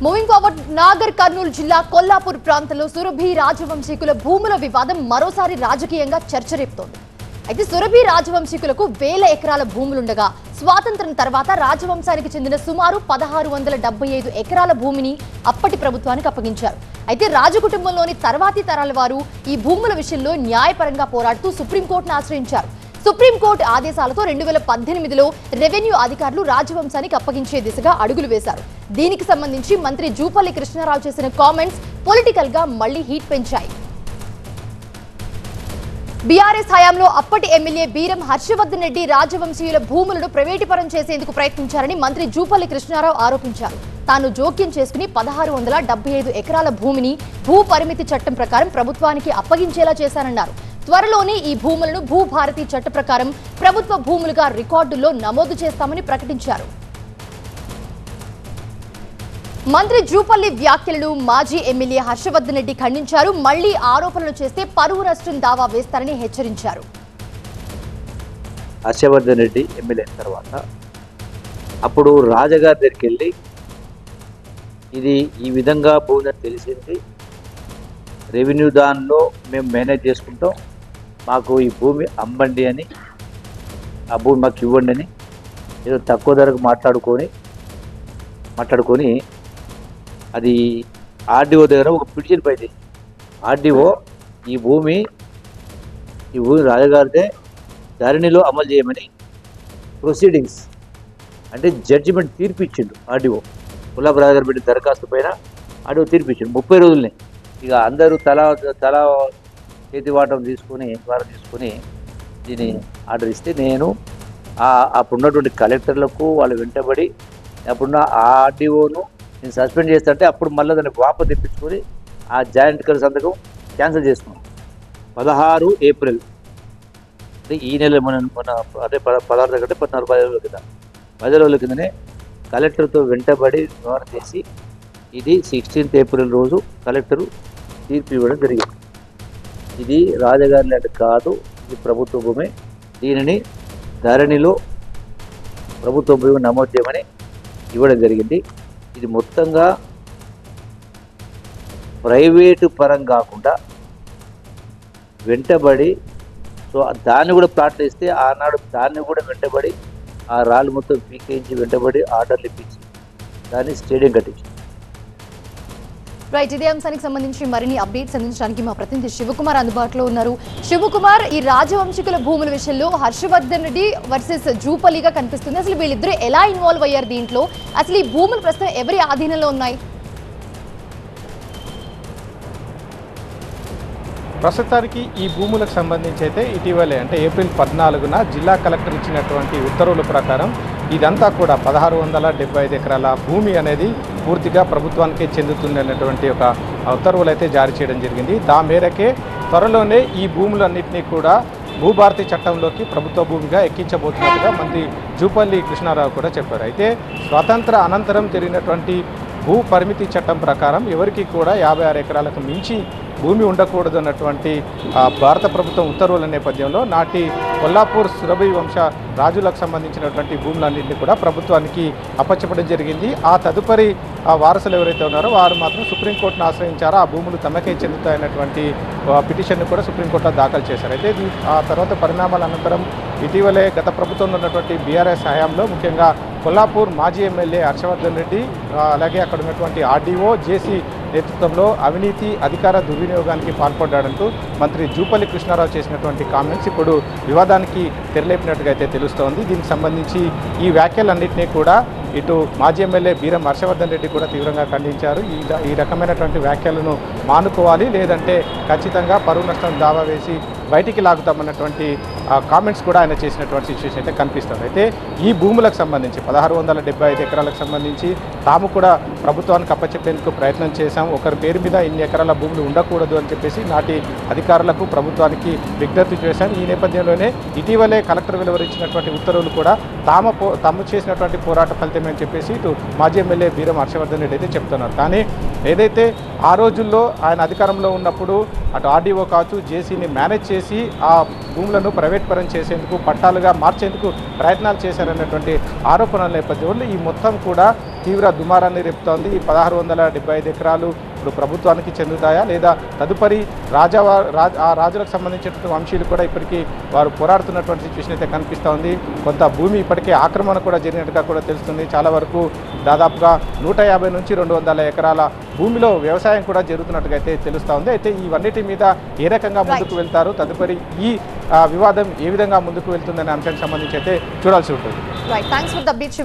Moving forward Nagar Kurnool జిల్లా కొల్లాపూర్ ప్రాంతంలో సురభి రాజవంశీకుల భూముల వివాదం మరోసారి రాజకీయంగా చర్చ రేపుతోంది. అయితే సురభి రాజవంశీకులకు వేల ఎకరాల భూములుండగా స్వాతంత్ర్యం తర్వాత రాజవంశానికి చెందిన సుమారు 1675 ఎకరాల భూమిని అప్పటి ప్రభుత్వానికి అప్పగించారు. అయితే రాజకుటుంబంలోని తర్వాతి తరాల వారు ఈ భూముల విషయంలో న్యాయపరంగా పోరాడుతూ సుప్రీంకోర్టును ఆశ్రయించారు. సుప్రీంకోర్టు ఆదేశాలతో 2018లో రెవెన్యూ అధికారులు రాజవంశానికి అప్పగించే దిశగా అడుగులు వేశారు. దీనికి సంబంధించి మంత్రి జూపల్లి కృష్ణారావు చేసిన కామెంట్స్ పొలిటికల్ గా మళ్లీ హీట్ పెంచాయి. బీఆర్ఎస్ హయాంలో అప్పటి ఎమ్మెల్యే బీరం హర్షవర్ధన్ రెడ్డి రాజవంశీయుల భూములను ప్రైవేటీకరణ చేసేందుకు ప్రయత్నించారని మంత్రి జూపల్లి కృష్ణారావు ఆరోపించారు. తాను జోక్యం చేసుకుని 1675 ఎకరాల భూమిని భూ పరిమితి చట్టం ప్రకారం ప్రభుత్వానికి అప్పగించేలా చేశారన్నారు. త్వరలోనే ఈ భూములను భూభారతి చట్ట ప్రకారం ప్రభుత్వ భూములుగా రికార్డుల్లో నమోదు చేస్తామని ప్రకటించారు. మంత్రి జూపల్లి వ్యాఖ్యలను మాజీ ఎమ్మెల్యే హర్షవర్ధన్ రెడ్డి ఖండించారు. మళ్లీ ఆరోపణలు చేస్తే పరువు నష్టం దావా వేస్తారని హెచ్చరించారు. హర్షవర్ధన్ రెడ్డి ఎమ్మెల్యే తర్వాత అప్పుడు రాజగారి దగ్గరికి వెళ్ళి ఇది ఈ విధంగా భూమిని తెలిసింది, రెవెన్యూ దానిలో మేము మేనేజ్ చేసుకుంటాం, మాకు ఈ భూమి అమ్మండి అని, ఆ భూమి మాకు ఇవ్వండి అని ఏదో తక్కువ ధరకు మాట్లాడుకొని అది ఆర్డీఓ దగ్గర ఒక పిటిషన్ పైది. ఆర్డీఓ ఈ భూమి రాజగారిదే, ధరణిలో అమలు చేయమని ప్రొసీడింగ్స్ అంటే జడ్జిమెంట్ తీర్పిచ్చిండు. ఆర్డీఓ కొల్లాపూర్ రాజగారు పెట్టిన దరఖాస్తు పైన ఆర్డీఓ తీర్పిచ్చిండు 30 రోజులనే. ఇక అందరూ తలా చేతివాటం తీసుకొని దీన్ని ఆర్డర్ ఇస్తే నేను అప్పుడున్నటువంటి కలెక్టర్లకు వాళ్ళు వెంటబడి అప్పుడున్న ఆర్డీఓను నేను సస్పెండ్ చేస్తుంటే అప్పుడు మళ్ళీ దాన్ని వాప తెప్పించుకొని ఆ జాయింట్ కలెక్టర్ సంతకం క్యాన్సిల్ చేసుకున్నాం. 16 ఏప్రిల్ అంటే ఈ నెల మన అదే 16 కంటే 14 రోజుల కింద 10 రోజుల కిందనే కలెక్టర్తో వెంటబడి వ్యవహారం చేసి ఇది 16th ఏప్రిల్ రోజు కలెక్టరు తీర్పు ఇవ్వడం జరిగింది. ఇది రాజగారి ల్యాండ్ కాదు, ఇది ప్రభుత్వ భూమి, దీనిని ధరణిలో ప్రభుత్వ భూమి నమోదు చేయమని ఇవ్వడం జరిగింది. ఇది మొత్తంగా ప్రైవేటు పరం కాకుండా వెంటబడి దాన్ని కూడా ప్లాట్లు ఇస్తే ఆనాడు దాన్ని కూడా వెంటబడి ఆ రాళ్ళు మొత్తం పీకేయించి వెంటబడి ఆర్డర్లు ఇప్పించి దాన్ని స్టేడియం కట్టించి. రైట్, ఇదే అంశానికి సంబంధించి మరిన్ని అప్డేట్స్ అందించడానికి మా ప్రతినిధి శివకుమార్ అందుబాటులో ఉన్నారు. శివకుమార్, ఈ రాజవంశికుల భూముల విషయంలో హర్షవర్ధన్ రెడ్డి వర్సెస్ జూపల్లిగా కనిపిస్తుంది. అసలు వీళ్ళిద్దరూ ఎలా ఇన్వాల్వ్ అయ్యారు దీంట్లో? అసలు ఈ భూములు ప్రస్తుతం ఎవరి ఆధీనంలో ఉన్నాయి? ప్రస్తుతానికి ఈ భూములకు సంబంధించి అయితే ఇటీవలే అంటే ఏప్రిల్ 14న జిల్లా కలెక్టర్ ఇచ్చినటువంటి ఉత్తర్వుల ప్రకారం ఇదంతా కూడా 1675 ఎకరాల భూమి అనేది పూర్తిగా ప్రభుత్వానికే చెందుతుంది అన్నటువంటి ఒక ఉత్తర్వులు అయితే జారీ చేయడం జరిగింది. దా మేరకే త్వరలోనే ఈ భూములన్నింటినీ కూడా భూభారతి చట్టంలోకి ప్రభుత్వ భూమిగా ఎక్కించబోతున్నట్టుగా మంత్రి జూపల్లి కృష్ణారావు కూడా చెప్పారు. అయితే స్వాతంత్ర అనంతరం జరిగినటువంటి భూ పరిమితి చట్టం ప్రకారం ఎవరికి కూడా 56 ఎకరాలకు మించి భూమి ఉండకూడదు అన్నటువంటి భారత ప్రభుత్వం ఉత్తర్వుల నేపథ్యంలో నాటి కొల్లాపూర్ సురభి వంశ రాజులకు సంబంధించినటువంటి భూములన్నింటినీ కూడా ప్రభుత్వానికి అప్పచెప్పడం జరిగింది. ఆ తదుపరి వారసులు ఎవరైతే ఉన్నారో వారు మాత్రం సుప్రీంకోర్టును ఆశ్రయించారో ఆ భూములు తమకే చెందుతాయన్నటువంటి పిటిషన్ను కూడా సుప్రీంకోర్టులో దాఖలు చేశారు. అయితే ఆ తర్వాత పరిణామాల అనంతరం ఇటీవలే గత ప్రభుత్వంలో ఉన్నటువంటి బీఆర్ఎస్ హయాంలో ముఖ్యంగా కొల్లాపూర్ మాజీ ఎమ్మెల్యే హర్షవర్ధన్ రెడ్డి అలాగే అక్కడ ఉన్నటువంటి ఆర్డీఓ జేసీ నేతృత్వంలో అవినీతి అధికార దుర్వినియోగానికి పాల్పడ్డాడంటూ మంత్రి జూపల్లి కృష్ణారావు చేసినటువంటి కామెంట్స్ ఇప్పుడు వివాదానికి తెరలేపినట్టుగా అయితే తెలుస్తోంది. దీనికి సంబంధించి ఈ వ్యాఖ్యలన్నింటినీ కూడా ఇటు మాజీ ఎమ్మెల్యే బీరం హర్షవర్ధన్ రెడ్డి కూడా తీవ్రంగా ఖండించారు. ఈ రకమైనటువంటి వ్యాఖ్యలను మానుకోవాలి, లేదంటే ఖచ్చితంగా పరువు నష్టం దావా వేసి బయటికి లాగుతామన్నటువంటి కామెంట్స్ కూడా ఆయన చేసినటువంటి సిచ్యువేషన్ అయితే కనిపిస్తుంది. అయితే ఈ భూములకు సంబంధించి 1675 ఎకరాలకు సంబంధించి తాము కూడా ప్రభుత్వానికి అప్పచెప్పేందుకు ప్రయత్నం చేశాం, ఒకరి పేరు మీద ఇన్ని ఎకరాల భూములు ఉండకూడదు అని చెప్పేసి నాటి అధికారులకు ప్రభుత్వానికి విజ్ఞప్తి చేశాం. ఈ నేపథ్యంలోనే ఇటీవలే కలెక్టర్ వెలువరించినటువంటి ఉత్తర్వులు కూడా తాము చేసినటువంటి పోరాట ఫలితమే అని చెప్పేసి ఇటు మాజీ ఎమ్మెల్యే బీరం హర్షవర్ధన్ రెడ్డి అయితే చెప్తున్నారు. కానీ ఏదైతే ఆ రోజుల్లో ఆయన అధికారంలో ఉన్నప్పుడు అటు ఆర్డీఓ కావచ్చు జేసీని మేనేజ్ చేసి ఆ భూములను ప్రైవేట్ పరం చేసేందుకు పట్టాలుగా మార్చేందుకు ప్రయత్నాలు చేశారన్నటువంటి ఆరోపణల నేపథ్యంలో ఈ మొత్తం కూడా తీవ్ర దుమారాన్ని రేపుతోంది. ఈ 1675 ఎకరాలు ఇప్పుడు ప్రభుత్వానికి చెందుతాయా లేదా తదుపరి రాజులకు సంబంధించినటువంటి వంశీయులు కూడా ఇప్పటికీ వారు పోరాడుతున్నటువంటి సిచ్యువేషన్ అయితే కనిపిస్తూ ఉంది. కొంత భూమి ఇప్పటికే ఆక్రమణ కూడా జరిగినట్టుగా కూడా తెలుస్తుంది. చాలా వరకు దాదాపుగా 150 నుంచి 200 ఎకరాల భూమిలో వ్యవసాయం కూడా జరుగుతున్నట్టుగా అయితే తెలుస్తూ ఉంది. అయితే ఇవన్నిటి మీద ఏ రకంగా ముందుకు వెళ్తారు, తదుపరి ఈ వివాదం ఏ విధంగా ముందుకు వెళ్తుందనే అంశానికి సంబంధించి అయితే చూడాల్సి ఉంటుంది. Right, thanks for the update.